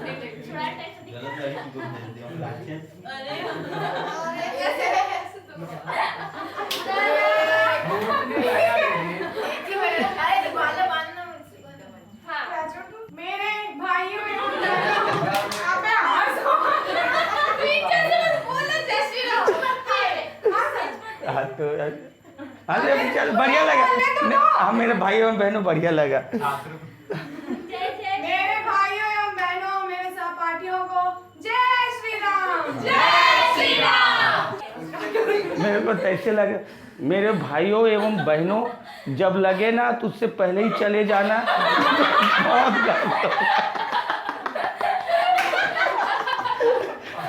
मेरे भाइयों अरे चल बढ़िया लगा। हाँ मेरे भाइयों एवं बहनों बढ़िया लगा। मेरे भाइयों एवं बहनों, मेरे सहपाठियों को जय श्री राम। जय श्री राम। मेरे को तो ऐसे लगा, मेरे भाइयों एवं बहनों, जब लगे ना तो उससे पहले ही चले जाना। बहुत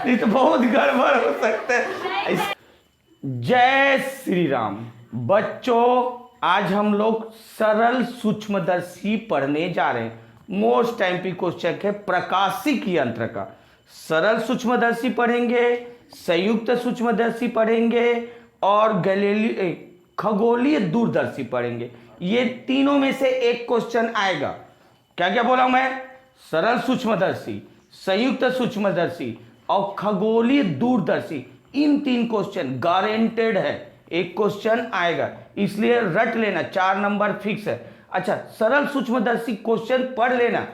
नहीं तो बहुत गड़बड़ हो सकता है। जय श्री राम। बच्चों, आज हम लोग सरल सूक्ष्मदर्शी पढ़ने जा रहे हैं। मोस्ट टाइम क्वेश्चन है प्रकाशिक यंत्र का। सरल सूक्ष्मदर्शी पढ़ेंगे, संयुक्त सूक्ष्मदर्शी पढ़ेंगे और खगोलीय दूरदर्शी पढ़ेंगे। ये तीनों में से एक क्वेश्चन आएगा। क्या क्या बोला मैं? सरल सूक्ष्मदर्शी, संयुक्त सूक्ष्मदर्शी और खगोलीय दूरदर्शी। इन तीन क्वेश्चन गारंटेड है, एक क्वेश्चन आएगा, इसलिए रट लेना। 4 नंबर फिक्स है। अच्छा, सरल सूक्ष्मदर्शी क्वेश्चन पढ़ लेना।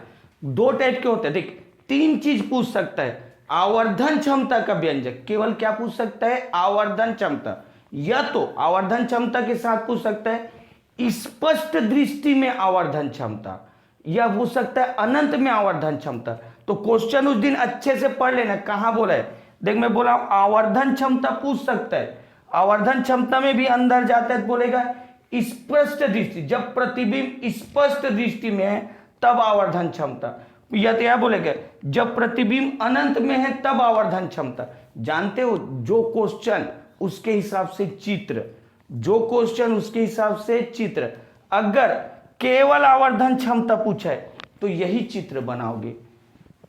2 टाइप के होते हैं। देख, 3 चीज पूछ सकता है। आवर्धन क्षमता का व्यंजक, केवल क्या पूछ सकता है? आवर्धन क्षमता। या तो आवर्धन क्षमता के साथ पूछ सकता है स्पष्ट दृष्टि में आवर्धन क्षमता, या पूछ सकता है अनंत में आवर्धन क्षमता। तो क्वेश्चन उस दिन अच्छे से पढ़ लेना। कहां बोला है? देख, मैं बोला आवर्धन क्षमता पूछ सकता है। आवर्धन क्षमता में भी अंदर जाता है तो बोलेगा स्पष्ट दृष्टि, जब प्रतिबिंब स्पष्ट दृष्टि में है तब आवर्धन क्षमता। या तो यह बोलेगा जब प्रतिबिंब अनंत में है तब आवर्धन क्षमता। जानते हो, जो क्वेश्चन उसके हिसाब से चित्र, जो क्वेश्चन उसके हिसाब से चित्र। अगर केवल आवर्धन क्षमता पूछा है तो यही चित्र बनाओगे,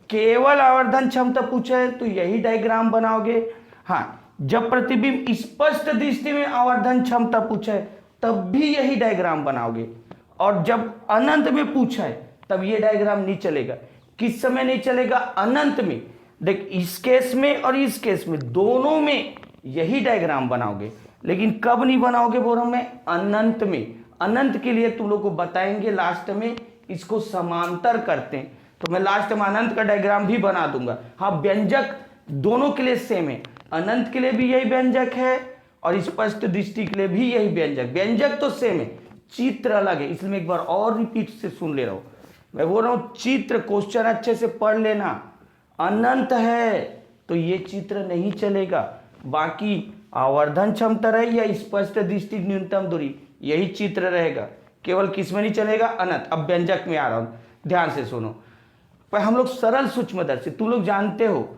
केवल आवर्धन क्षमता पूछा है तो यही डायग्राम बनाओगे। हाँ, जब प्रतिबिंब स्पष्ट दृष्टि में आवर्धन क्षमता पूछा है तब भी यही डायग्राम बनाओगे, और जब अनंत में पूछा है तब ये डायग्राम नहीं चलेगा। किस समय नहीं चलेगा? अनंत में। देख, इस केस में और इस केस में, दोनों में यही डायग्राम बनाओगे। लेकिन कब नहीं बनाओगे बोल रहा हूं मैं? अनंत में। अनंत के लिए तुम लोग को बताएंगे लास्ट में, इसको समांतर करते हैं तो मैं लास्ट में अनंत का डायग्राम भी बना दूंगा। हाँ, व्यंजक दोनों के लिए सेम है। अनंत के लिए भी यही व्यंजक है और स्पष्ट दृष्टि के लिए भी यही व्यंजक। व्यंजक तो सेम है, चित्र अलग है। इसलिए मैं एक बार और रिपीट से सुन ले रहा हूं। मैं बोल रहा हूं चित्र, क्वेश्चन अच्छे से पढ़ लेना। अनंत है तो ये चित्र नहीं चलेगा, बाकी आवर्धन क्षमता रहे या स्पष्ट दृष्टि न्यूनतम दूरी, यही चित्र रहेगा। केवल किस में नहीं चलेगा? अनंत। अब व्यंजक में आ रहा हूं, ध्यान से सुनो। पर हम लोग सरल सूक्ष्मदर्शी, तुम लोग जानते हो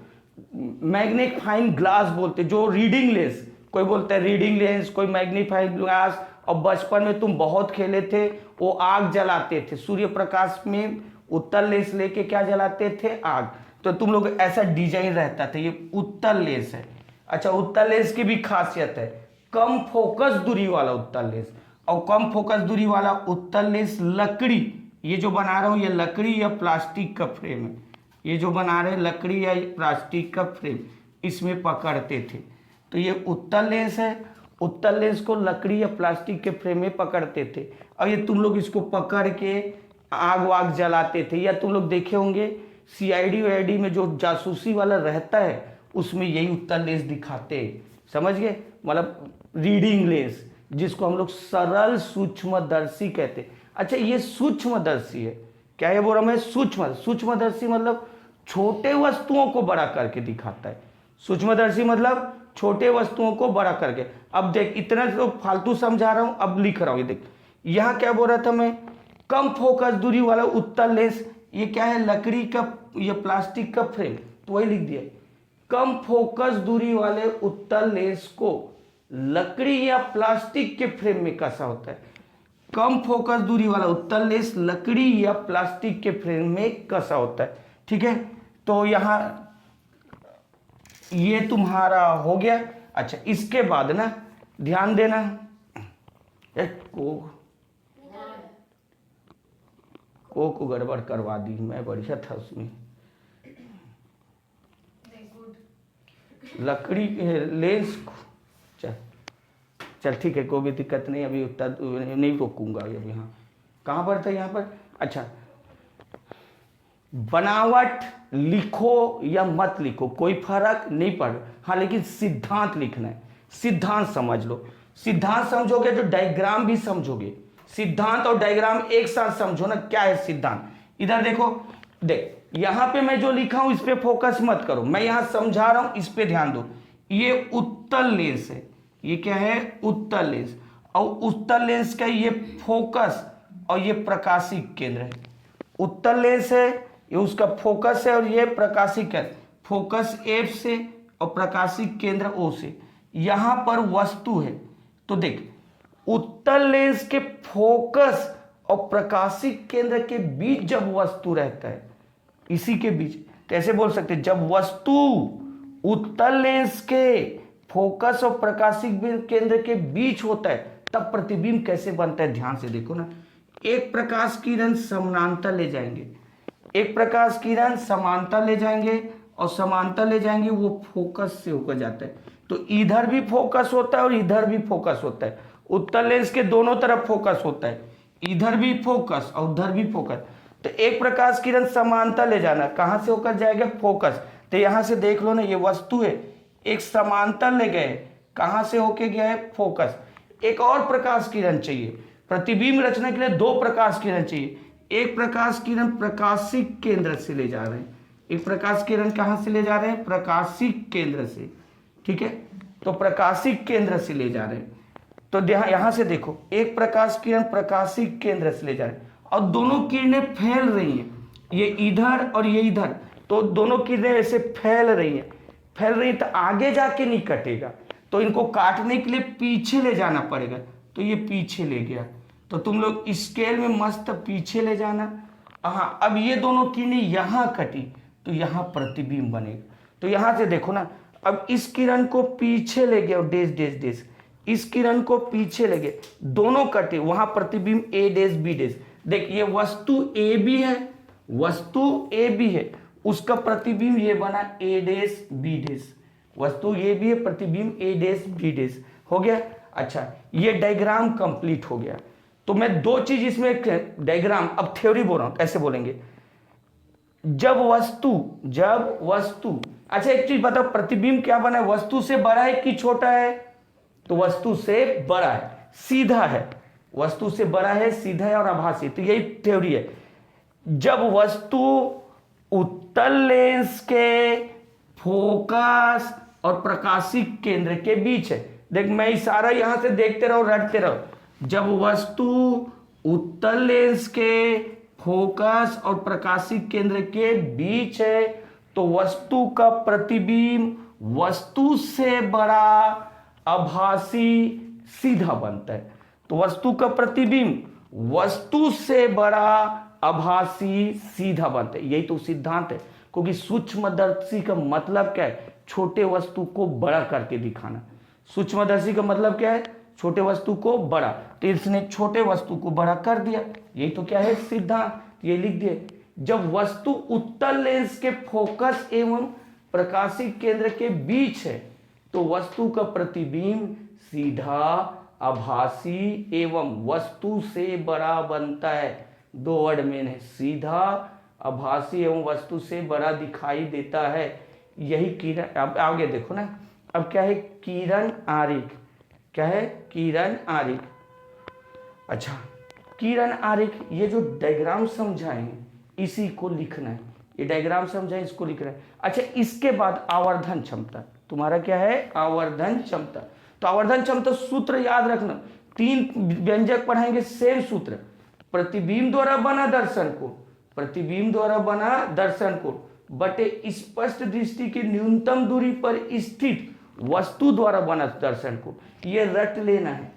मैग्नीफाइंग ग्लास बोलते, जो रीडिंग लेंस, कोई बोलता है रीडिंग लेंस, कोई मैग्नीफाइंग ग्लास। और बचपन में तुम बहुत खेले थे, वो आग जलाते थे सूर्य प्रकाश में, उत्तल लेंस लेके क्या जलाते थे? आग। तो तुम लोग ऐसा डिजाइन रहता था, ये उत्तल लेंस है। अच्छा, उत्तल लेंस की भी खासियत है, कम फोकस दूरी वाला उत्तल लेंस। और कम फोकस दूरी वाला उत्तल लेंस लकड़ी, ये जो बना रहा हूं ये लकड़ी या प्लास्टिक का फ्रेम है, ये जो बना रहे लकड़ी या प्लास्टिक का फ्रेम, इसमें पकड़ते थे। तो ये उत्तल लेंस है। उत्तल लेंस को लकड़ी या प्लास्टिक के फ्रेम में पकड़ते थे, और ये तुम लोग इसको पकड़ के आग वाग जलाते थे। या तुम लोग देखे होंगे सीआईडी वाईडी में जो जासूसी वाला रहता है उसमें यही उत्तल लेंस दिखाते हैं। समझ गए? मतलब रीडिंग लेंस, जिसको हम लोग सरल सूक्ष्मदर्शी कहते हैं। अच्छा, ये सूक्ष्मदर्शी है। क्या है बोल रहा मैं? सूक्ष्मदर्शी मतलब छोटे वस्तुओं को बड़ा करके दिखाता है। सूक्ष्मदर्शी मतलब छोटे वस्तुओं को बड़ा करके। अब देख, इतना तो फालतू समझा रहा हूं, अब लिख रहा हूं। ये देख, यहां क्या बोल रहा था मैं? कम फोकस दूरी वाला उत्तल लेंस। ये क्या है? लकड़ी का या प्लास्टिक का फ्रेम, तो वही लिख दिया। कम फोकस दूरी वाले उत्तल लेंस को लकड़ी या प्लास्टिक के फ्रेम में कसा होता है। कम फोकस दूरी वाला उत्तल लेंस लकड़ी या प्लास्टिक के फ्रेम में कसा होता है। ठीक है, तो यहां ये तुम्हारा हो गया। अच्छा, इसके बाद ना ध्यान देना, को गड़बड़ करवा दी मैं, बढ़िया था उसमें। लकड़ी लेंस, चल चल ठीक है, कोई भी दिक्कत नहीं, अभी उतना नहीं रोकूंगा अभी। हाँ कहाँ पर था, यहाँ पर। अच्छा, बनावट लिखो या मत लिखो कोई फर्क नहीं पड़, हाँ लेकिन सिद्धांत लिखना है। सिद्धांत समझ लो, सिद्धांत समझोगे तो डायग्राम भी समझोगे। सिद्धांत और डायग्राम एक साथ समझो ना, क्या है सिद्धांत। इधर देखो, देख यहां पे मैं जो लिखा हूं इस पे फोकस मत करो, मैं यहां समझा रहा हूं, इस पे ध्यान दो। ये उत्तल लेंस है, ये क्या है, उत्तल लेंस। और उत्तल लेंस का ये फोकस और ये प्रकाशिक केंद्र है। उत्तल लेंस है, ये उसका फोकस है, और ये प्रकाशिक है, फोकस F से और प्रकाशिक केंद्र O से। यहां पर वस्तु है, तो देख उत्तल लेंस के फोकस और प्रकाशिक केंद्र के बीच जब वस्तु रहता है, इसी के बीच, तो ऐसे बोल सकते हैं, जब वस्तु उत्तल लेंस के फोकस और प्रकाशिक केंद्र के बीच होता है तब प्रतिबिंब कैसे बनता है। ध्यान से देखो ना, एक प्रकाश किरण समानांतर ले जाएंगे, एक प्रकाश किरण समांतर ले जाएंगे और समांतर ले जाएंगे, वो फोकस से होकर जाता है। तो इधर भी फोकस होता है और इधर भी फोकस होता है। उत्तल लेंस के दोनों तरफ फोकस होता है, इधर भी फोकस और उधर भी फोकस। तो एक प्रकाश किरण समांतर ले जाना, कहां से होकर जाएगा, फोकस। तो यहां से देख लो ना, ये वस्तु है, एक समांतर ले गए, कहां से होके गया है, फोकस। एक और प्रकाश किरण चाहिए, प्रतिबिंब रचना के लिए दो प्रकाश किरण चाहिए। एक प्रकाश किरण प्रकाशिक केंद्र से ले जा रहे हैं, एक प्रकाश किरण कहां से ले जा रहे हैं, प्रकाशिक केंद्र से, ठीक है। तो प्रकाशिक केंद्र से ले जा रहे हैं, तो यहां से देखो, एक प्रकाश किरण प्रकाशिक केंद्र से ले जा रहे हैं और दोनों किरणें फैल रही हैं, ये इधर और ये इधर, तो दोनों किरणें ऐसे फैल रही हैं, तो आगे जाके नहीं कटेगा, तो इनको काटने के लिए पीछे ले जाना पड़ेगा। तो ये पीछे ले गया, तो तुम लोग स्केल में मस्त पीछे ले जाना। हाँ, अब ये दोनों किरणें यहां कटी तो यहां प्रतिबिंब बनेगा। तो यहां से देखो ना, अब इस किरण को पीछे ले गया, डेश डेश डेश, इस किरण को पीछे ले गए, दोनों कटे, वहां प्रतिबिंब ए डेश बी डेश। देख ये वस्तु ए बी है, वस्तु ए बी है, उसका प्रतिबिंब ये बना ए डेश बी डेश, वस्तु ये भी है, प्रतिबिंब ए डेश बी डेश हो गया। अच्छा, ये डायग्राम कंप्लीट हो गया। तो मैं दो चीज इसमें डायग्राम, अब थ्योरी बोल रहा हूं, कैसे बोलेंगे, जब वस्तु, अच्छा एक चीज बताओ, प्रतिबिंब क्या बना है, वस्तु से बड़ा है कि छोटा है, तो वस्तु से बड़ा है, सीधा है, वस्तु से बड़ा है, सीधा है और आभासी। तो यही थ्योरी है, जब वस्तु उत्तल लेंस के फोकस और प्रकाशिक केंद्र के बीच है, देख मैं इशारा यहां से देखते रहो, रटते रहो, जब वस्तु उत्तल लेंस के फोकस और प्रकाशिक केंद्र के बीच है तो वस्तु का प्रतिबिंब वस्तु से बड़ा आभासी सीधा बनता है। तो वस्तु का प्रतिबिंब वस्तु से बड़ा आभासी सीधा बनता है, यही तो सिद्धांत है। क्योंकि सूक्ष्मदर्शी का मतलब क्या है, छोटे वस्तु को बड़ा करके दिखाना। सूक्ष्मदर्शी का मतलब क्या है, छोटे वस्तु को बड़ा, तो इसने छोटे वस्तु को बड़ा कर दिया, यही तो क्या है, सिद्धांत, ये लिख दिए। जब वस्तु उत्तल लेंस के फोकस एवं प्रकाशिक केंद्र के बीच है तो वस्तु का प्रतिबिंब सीधा, आभासी एवं वस्तु से बड़ा बनता है। दो वर्ड में है, सीधा, आभासी एवं वस्तु से बड़ा दिखाई देता है, यही किरण। अब आगे देखो ना, अब क्या है, किरण आरेख, क्या है, किरण आरेख। अच्छा, किरण आरेख, ये जो डायग्राम समझाए इसी को लिखना है, ये डायग्राम समझाए इसको लिखना है। अच्छा, इसके बाद आवर्धन क्षमता, तुम्हारा क्या है, आवर्धन क्षमता। तो आवर्धन क्षमता सूत्र याद रखना, तीन व्यंजक पढ़ाएंगे, सेम सूत्र, प्रतिबिंब द्वारा बना दर्शन कोण, प्रतिबिंब द्वारा बना दर्शन कोण बटे स्पष्ट दृष्टि की न्यूनतम दूरी पर स्थित वस्तु द्वारा बना दर्शन कोण, ये रट लेना है।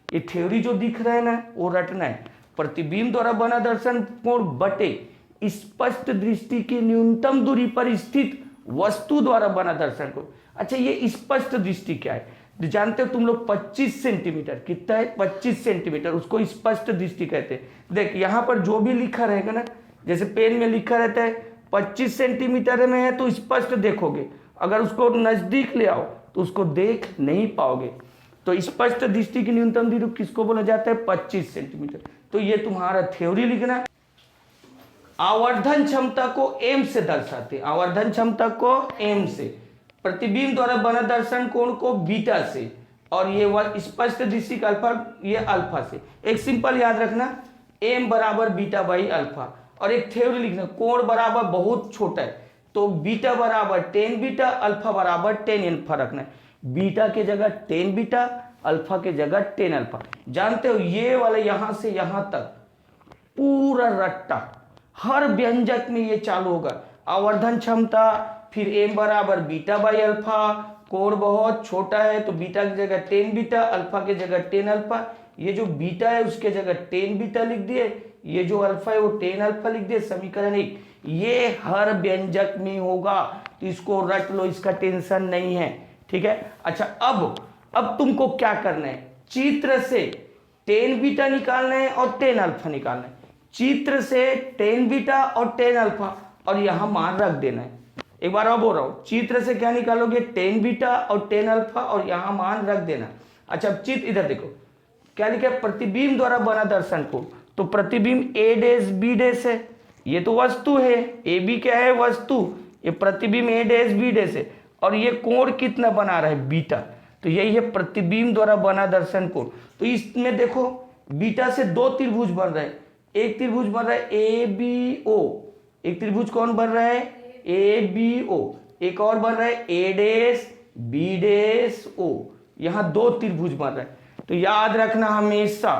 ये थ्योरी जो दिख रहा है ना, वो रटना है। प्रतिबिंब द्वारा बना दर्शन कोण बटे स्पष्ट दृष्टि की न्यूनतम दूरी पर स्थित वस्तु द्वारा बना दर्शन कोण। अच्छा, ये स्पष्ट दृष्टि क्या है, जानते हो तुम लोग, 25 सेंटीमीटर, कितना है, 25 सेंटीमीटर, उसको स्पष्ट दृष्टि कहते हैं। देख यहां पर जो भी लिखा रहेगा ना, जैसे पेन में लिखा रहता है 25 सेंटीमीटर में है तो स्पष्ट देखोगे, अगर उसको नजदीक ले आओ तो उसको देख नहीं पाओगे। तो स्पष्ट दृष्टि की न्यूनतम दूरी किसको बोला जाता है? 25 सेंटीमीटर। तो ये तुम्हारा थ्योरी लिखना है। आवर्धन क्षमता को एम से दर्शाते हैं, आवर्धन क्षमता को एम से, प्रतिबिंब द्वारा बना दर्शन कोण को बीटा से, और ये स्पष्ट दृष्टि का अल्फा, ये अल्फा से। एक सिंपल याद रखना, एम बराबर बीटा बाई अल्फा, और एक थ्योरी लिखना, कोण बराबर बहुत छोटा है तो बीटा बराबर टेन बीटा, अल्फा बराबर टेन अल्फा रखना है। बीटा के जगह टेन बीटा, अल्फा के जगह टेन अल्फा। जानते हो ये वाला यहां से यहां तक पूरा रट्टा हर व्यंजक में ये चालू होगा। आवर्धन क्षमता, फिर एम बराबर बीटा बाई अल्फा, कोण बहुत छोटा है तो बीटा की जगह टेन बीटा, अल्फा की जगह टेन अल्फा। ये जो बीटा है उसके जगह टेन बीटा लिख दिए, ये जो अल्फा है वो टेन अल्फा लिख दिए। समीकरण 1 ये हर व्यंजक में होगा, तो इसको रट लो, इसका टेंशन नहीं है, ठीक है। अच्छा अब तुमको क्या करना है, चित्र से टेन बीटा निकालना है और टेन अल्फा निकालना है। चित्र से टेन बीटा और टेन अल्फा और यहां मान रख देना है। एक बार और बोल रहा हूं, चित्र से क्या निकालोगे? टेन बीटा और टेन अल्फा और यहां मान रख देना। अच्छा अब चित्र इधर देखो क्या लिखा है? प्रतिबिंब द्वारा बना दर्शन कोण। तो प्रतिबिंब ए डैश बी डैश है, ये तो वस्तु है, ए बी क्या है? वस्तु। ये प्रतिबिंब ए डैश बी डैश है और ये कोण कितना बना रहा है? बीटा। तो यही है प्रतिबिंब द्वारा बना दर्शन कोण। तो इसमें देखो बीटा से दो त्रिभुज बन रहे हैं, एक त्रिभुज बन रहा है ए बी ओ, एक त्रिभुज कौन बन रहा है? ए बी ओ, एक और बन रहा है ए डैश बी डैश ओ। यहां दो त्रिभुज बन रहे हैं। तो याद रखना हमेशा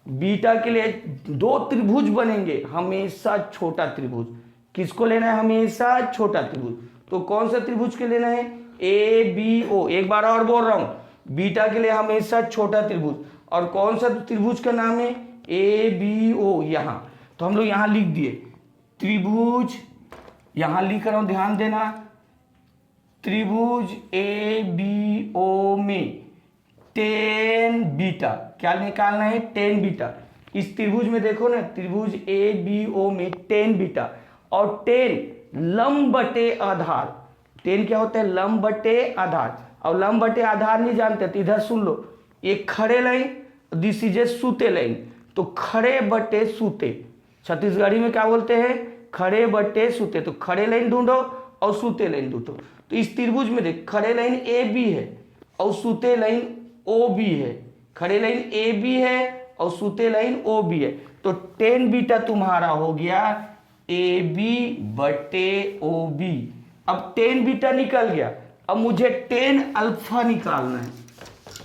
बीटा के लिए दो त्रिभुज बनेंगे, हमेशा छोटा त्रिभुज। किसको लेना है? हमेशा छोटा त्रिभुज। तो कौन सा त्रिभुज के लेना है? A B O. एक बार और बोल रहा हूं, बीटा के लिए हमेशा छोटा त्रिभुज। और कौन सा त्रिभुज का नाम है? A B O. यहां तो हम लोग यहां लिख दिए त्रिभुज, यहां लिख रहा हूं, ध्यान देना, त्रिभुज ए बी ओ में टेन बीटा। क्या निकालना है? Tan beta. इस त्रिभुज में देखो ना, त्रिभुज ए बी ओ में टेन बीटा और टेन लंब बटे आधार। टेन क्या होता है? लंब बटे आधार। और लंब बटे आधार नहीं जानते तो इधर सुन लो, एक खड़े लाइन, दिस इज ए सूते लाइन। तो खड़े बटे सूते, छत्तीसगढ़ी में क्या बोलते हैं? खड़े बटे सूते। तो खड़े लाइन ढूंढो और सूते लाइन ढूंढो। तो इस त्रिभुज में देख, खड़े लाइन ए बी है और सूते लाइन ओ बी है। खड़े लाइन ए बी है और सूते लाइन ओ बी है। तो टेन बीटा तुम्हारा हो गया ए बी बटे ओ बी। अब टेन बीटा निकल गया, अब मुझे टेन अल्फा निकालना है।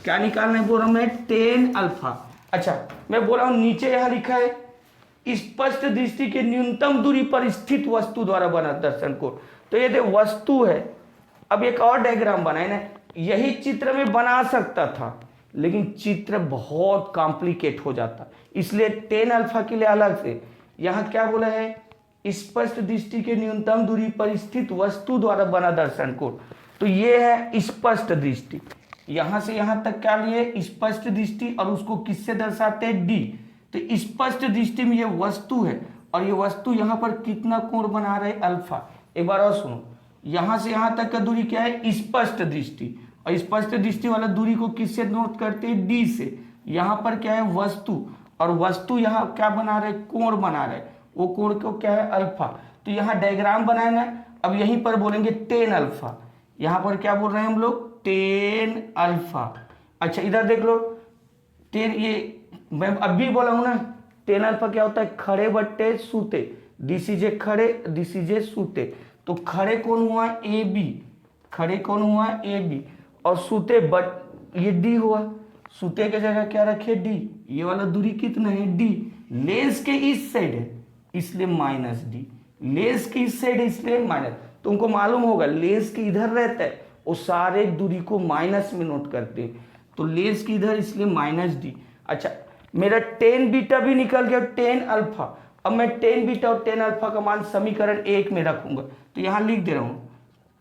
क्या निकालना है बोल रहा हूं मैं? Tan alpha. अच्छा मैं बोल रहा हूं नीचे यहां लिखा है स्पष्ट दृष्टि के न्यूनतम दूरी पर स्थित वस्तु द्वारा बना दर्शन कोण। तो ये देख वस्तु है। अब एक और डायग्राम बनाए ना, यही चित्र में बना सकता था लेकिन चित्र बहुत कॉम्प्लिकेट हो जाता, इसलिए टेन अल्फा के लिए अलग से यहां क्या बोला है? स्पष्ट दृष्टि के न्यूनतम दूरी पर स्थित वस्तु द्वारा बना दर्शन कोण। तो ये है स्पष्ट दृष्टि। यहां से यहां तक क्या लिए? स्पष्ट दृष्टि। और उसको किससे दर्शाते हैं? डी। तो स्पष्ट दृष्टि में ये वस्तु है और ये वस्तु यहां पर कितना कोण बना रहे? अल्फा। एक बार और सुनो, यहां से यहां तक का दूरी क्या है? स्पष्ट दृष्टि। और स्पष्ट दृष्टि वाला दूरी को किससे नोट करते हैं? डी से। यहां पर क्या है? वस्तु। और वस्तु यहां क्या बना रहे? कोण बना रहे। वो कोण को क्या है? अल्फा। तो यहां डायग्राम बनाए ना, अब यहीं पर बोलेंगे टेन अल्फा। यहां पर क्या बोल रहे हैं हम लोग? Tan alpha. अच्छा इधर देख लो, टेन, ये मैं अभी बोला हूं ना, टेन अल्फा क्या होता है? खड़े बट्टे सूते। दिस इज ए खड़े, दिस इज ए सूते। तो खड़े कौन हुआ? A B. खड़े कौन हुआ? A B. और सूते बट ये डी हुआ। सूते के जगह क्या रखे? डी। ये वाला दूरी कितना है? डी। लेंस के इस साइड है इसलिए माइनस डी। लेंस के इस साइड है इसलिए माइनस। तुमको मालूम होगा लेंस के इधर रहता है वो सारे दूरी को माइनस में नोट करते हैं। तो लेंस के इधर इसलिए माइनस डी। अच्छा मेरा टेन बीटा भी निकल गया, टेन अल्फा। अब मैं टेन बीटा और टेन अल्फा का मान समीकरण 1 में रखूंगा। तो यहां लिख दे रहा हूं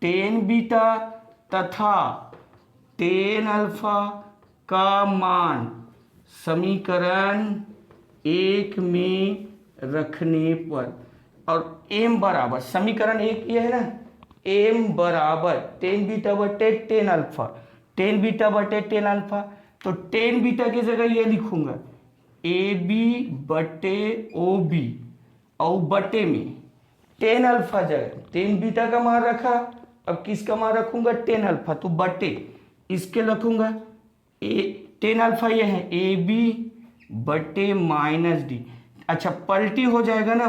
टेन बीटा तथा टेन अल्फा का मान समीकरण 1 में रखने पर, और एम बराबर समीकरण 1 ये है ना, एम बराबर टेन बीटा बटे टेन अल्फा, टेन बीटा बटे टेन अल्फा, तो टेन बीटा की जगह ये लिखूंगा ए बी बटे ओ बी और बटे में टेन अल्फा जगह टेन बीटा का मान रखा, अब किसका मान रखूंगा टेन अल्फा, तो बटे इसके रखूंगा ए टेन अल्फा ये है ए बी बटे माइनस डी। अच्छा पलटी हो जाएगा ना,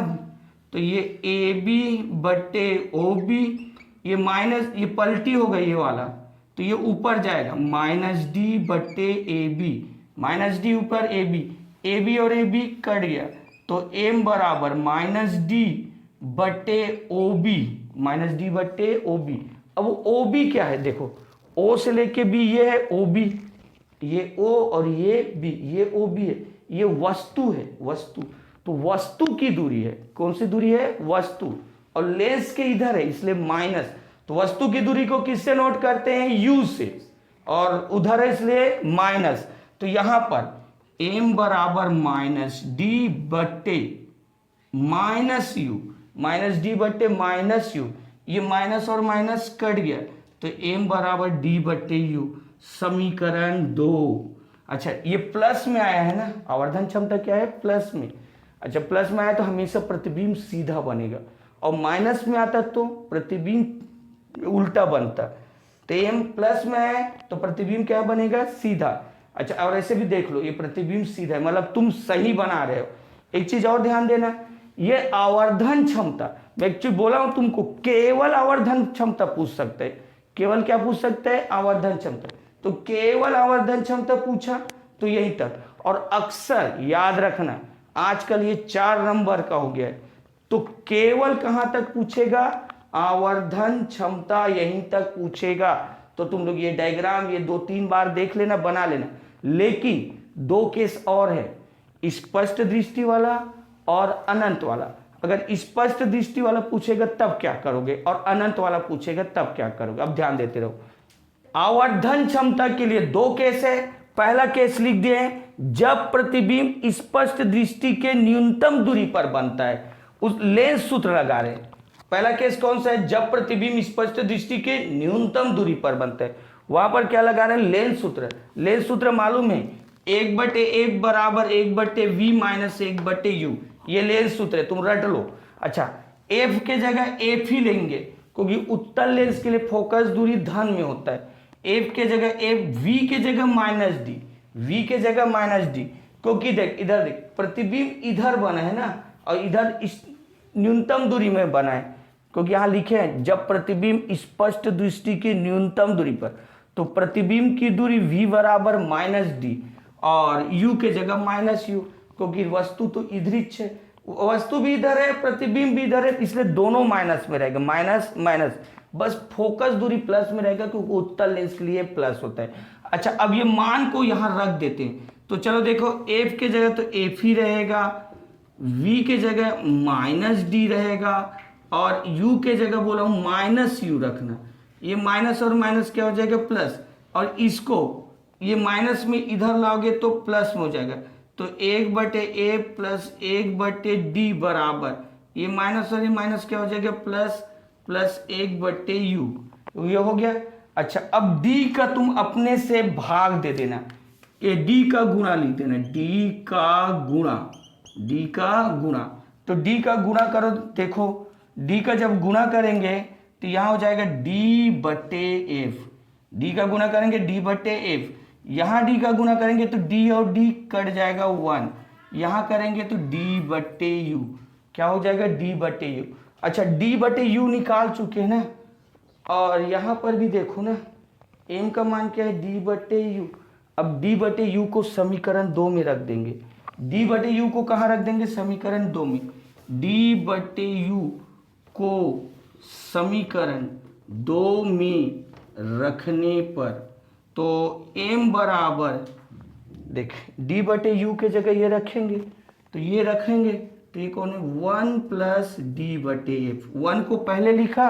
तो ये ए बी बटे ओ बी, ये माइनस ये पलटी होगा ये वाला, तो ये ऊपर जाएगा माइनस डी बटे ए बी, माइनस डी ऊपर ए बी और ए बी कट गया, तो एम बराबर माइनस डी बटे ओ बी, माइनस डी बटे ओ बी। अब ओ बी क्या है देखो, ओ से लेके बी ये है ओ बी, ये ओ और ये बी, ये ओ बी है, ये वस्तु है वस्तु, तो वस्तु की दूरी है, कौन सी दूरी है वस्तु, और लेंस के इधर है इसलिए माइनस, तो वस्तु की दूरी को किससे नोट करते हैं यू से, और उधर है इसलिए माइनस, तो यहां पर एम बराबर माइनस डी बटे माइनस यू, माइनस डी बटे माइनस यू, ये माइनस और माइनस कट गया, तो एम बराबर डी बटे यू, समीकरण 2। अच्छा ये प्लस में आया है ना, आवर्धन क्षमता क्या है प्लस में, अच्छा प्लस में आया तो हमेशा प्रतिबिंब सीधा बनेगा, और माइनस में आता तो प्रतिबिंब उल्टा बनता, तो एम प्लस में आया तो प्रतिबिंब क्या बनेगा सीधा। अच्छा और ऐसे भी देख लो ये प्रतिबिंब सीधा है, मतलब तुम सही बना रहे हो। एक चीज और ध्यान देना, ये आवर्धन क्षमता, मैं एक्चुअली बोला हूं तुमको केवल आवर्धन क्षमता पूछ सकते हैं, केवल क्या पूछ सकते हैं आवर्धन क्षमता, तो केवल आवर्धन क्षमता पूछा तो यही तक, और अक्सर याद रखना आजकल ये 4 नंबर का हो गया है, तो केवल कहां तक पूछेगा आवर्धन क्षमता यहीं तक पूछेगा, तो तुम लोग ये डायग्राम ये 2-3 बार देख लेना बना लेना। लेकिन 2 केस और है, स्पष्ट दृष्टि वाला और अनंत वाला। अगर स्पष्ट दृष्टि वाला पूछेगा तब क्या करोगे और अनंत वाला पूछेगा तब क्या करोगे, अब ध्यान देते रहो। आवर्धन क्षमता के लिए 2 केस है, पहला केस लिख दिए जब प्रतिबिंब स्पष्ट दृष्टि के न्यूनतम दूरी पर बनता है, उस लेंस सूत्र लगा रहे हैं। पहला केस कौन सा है, जब प्रतिबिंब स्पष्ट दृष्टि के न्यूनतम दूरी पर बनता है, वहां पर क्या लगा रहे हैं लेंस सूत्र। लेंस सूत्र मालूम है 1/1 बराबर 1/v माइनस 1/u, ये लेंस सूत्र है तुम रट लो। अच्छा f के जगह f ही लेंगे क्योंकि उत्तल लेंस के लिए फोकस दूरी धन में होता है, f के जगह f, v के जगह माइनस डी, v के जगह माइनस डी, क्योंकि देख इधर देख प्रतिबिंब इधर बना है ना और इधर इस न्यूनतम दूरी में बना है, क्योंकि यहाँ लिखे हैं जब प्रतिबिंब स्पष्ट दृष्टि की न्यूनतम दूरी पर, तो प्रतिबिंब की दूरी v बराबर माइनस डी और u के जगह माइनस यू, क्योंकि वस्तु तो इधर ही है, वस्तु भी इधर है प्रतिबिंब भी इधर है, इसलिए दोनों माइनस में रहेगा, माइनस माइनस, बस फोकस दूरी प्लस में रहेगा क्योंकि उत्तल लेंस के लिए प्लस होता है। अच्छा अब ये मान को यहाँ रख देते हैं, तो चलो देखो f के जगह तो f ही रहेगा, v के जगह माइनस डी रहेगा और u के जगह बोला हूँ माइनस यू रखना, ये माइनस और माइनस क्या हो जाएगा प्लस, और इसको ये माइनस में इधर लाओगे तो प्लस में हो जाएगा, तो 1/a प्लस 1/d बराबर ये माइनस और ये माइनस क्या हो जाएगा प्लस प्लस 1/u, तो ये हो गया। अच्छा अब d का तुम अपने से भाग दे देना, ये d का गुणा लिख देना, d का गुणा, तो d का गुणा करो, देखो d का जब गुणा करेंगे तो यहाँ हो जाएगा d/f, d का गुणा करेंगे d/f, यहाँ d का गुणा करेंगे तो d और d कट जाएगा 1, यहाँ करेंगे तो d/u, क्या हो जाएगा d/u। अच्छा d/u निकाल चुके हैं ना, और यहाँ पर भी देखो ना m का मान क्या है d/u, अब d/u को समीकरण 2 में रख देंगे, d/u को कहाँ रख देंगे समीकरण 2 में, d/u को समीकरण 2 में रखने पर तो m बराबर देख d/u के जगह ये रखेंगे, तो ये रखेंगे तो ये कौन है 1 प्लस d/f, 1 को पहले लिखा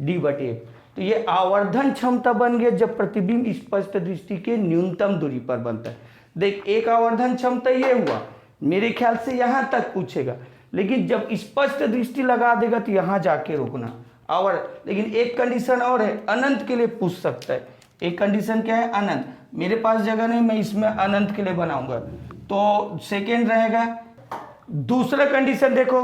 d/f, तो ये आवर्धन क्षमता बन गया जब प्रतिबिंब स्पष्ट दृष्टि के न्यूनतम दूरी पर बनता है। देख एक आवर्धन क्षमता ये हुआ, मेरे ख्याल से यहाँ तक पूछेगा, लेकिन जब स्पष्ट दृष्टि लगा देगा तो यहाँ जाके रोकना, और लेकिन एक कंडीशन और है, अनंत के लिए पूछ सकता है। एक कंडीशन क्या है, अनंत। मेरे पास जगह नहीं, मैं इसमें अनंत के लिए बनाऊंगा, तो सेकेंड रहेगा। दूसरा कंडीशन देखो,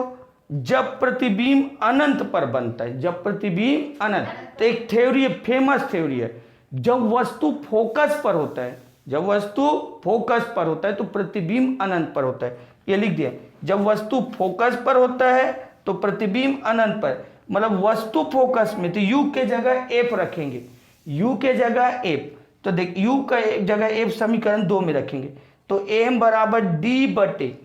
जब प्रतिबिंब अनंत पर बनता है, जब प्रतिबिंब अनंत, तो एक थ्योरी है, फेमस थ्योरी है, जब वस्तु फोकस पर होता है, जब वस्तु फोकस पर होता है तो प्रतिबिंब अनंत पर होता है। ये लिख दिया, जब वस्तु फोकस पर होता है तो प्रतिबिंब अनंत पर, मतलब वस्तु फोकस में, तो यू के जगह एफ रखेंगे, यू के जगह एफ, तो देख यू का जगह एफ समीकरण 2 में रखेंगे, तो एम बराबर डी बटे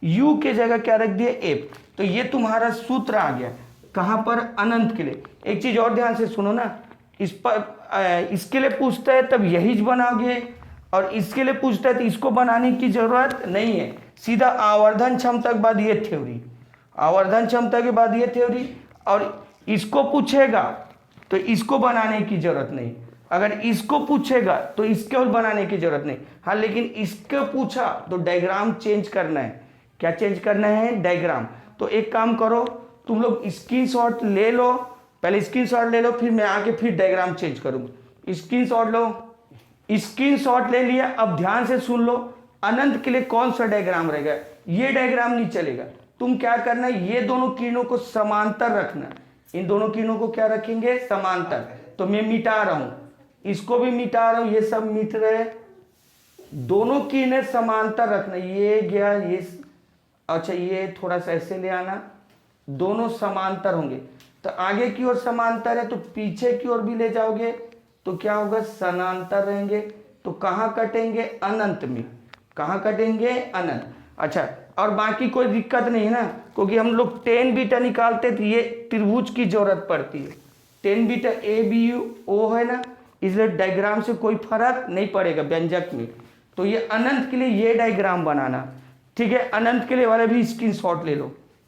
यू के जगह क्या रख दिया, एफ। तो ये तुम्हारा सूत्र आ गया, कहां पर, अनंत के लिए। एक चीज और ध्यान से सुनो ना, इस पर इसके लिए पूछता है तब यही बनाओगे, और इसके लिए पूछता है तो इसको बनाने की जरूरत नहीं है, सीधा आवर्धन क्षमता के बाद ये थ्योरी, आवर्धन क्षमता के बाद ये थ्योरी, और इसको पूछेगा तो इसको बनाने की जरूरत नहीं, अगर इसको पूछेगा तो इसके और बनाने की जरूरत नहीं। हाँ, लेकिन इसको पूछा तो डायग्राम चेंज करना है। क्या चेंज करना है, डायग्राम। तो एक काम करो, तुम लोग स्क्रीनशॉट ले लो, पहले स्क्रीनशॉट ले लो, फिर मैं आके फिर डायग्राम चेंज करूंगा। स्क्रीनशॉट लो, स्क्रीनशॉट ले लिया। अब ध्यान से सुन लो, अनंत के लिए कौन सा डायग्राम रहेगा, ये डायग्राम नहीं चलेगा। तुम क्या करना है, ये दोनों किरणों को समांतर रखना, इन दोनों किरणों को क्या रखेंगे, समांतर। तो मैं मिटा रहा हूं, इसको भी मिटा रहा हूं, ये सब मिट रहे, दोनों किरणें समांतर रखना, ये गया ये, अच्छा ये थोड़ा सा ऐसे ले आना, दोनों समांतर होंगे। तो आगे की ओर समांतर है तो पीछे की ओर भी ले जाओगे तो क्या होगा, समांतर रहेंगे। तो कहाँ कटेंगे, अनंत में। कहाँ कटेंगे, अनंत। अच्छा, और बाकी कोई दिक्कत नहीं है ना, क्योंकि हम लोग 10 बीटा निकालते तो ये त्रिभुज की जरूरत पड़ती है, 10 बीटा ए बी ओ है ना, इसलिए डायग्राम से कोई फर्क नहीं पड़ेगा व्यंजक में। तो ये अनंत के लिए ये डायग्राम बनाना, ठीक है। अनंत के लिए वाले भी स्क्रीनशॉट ले लो।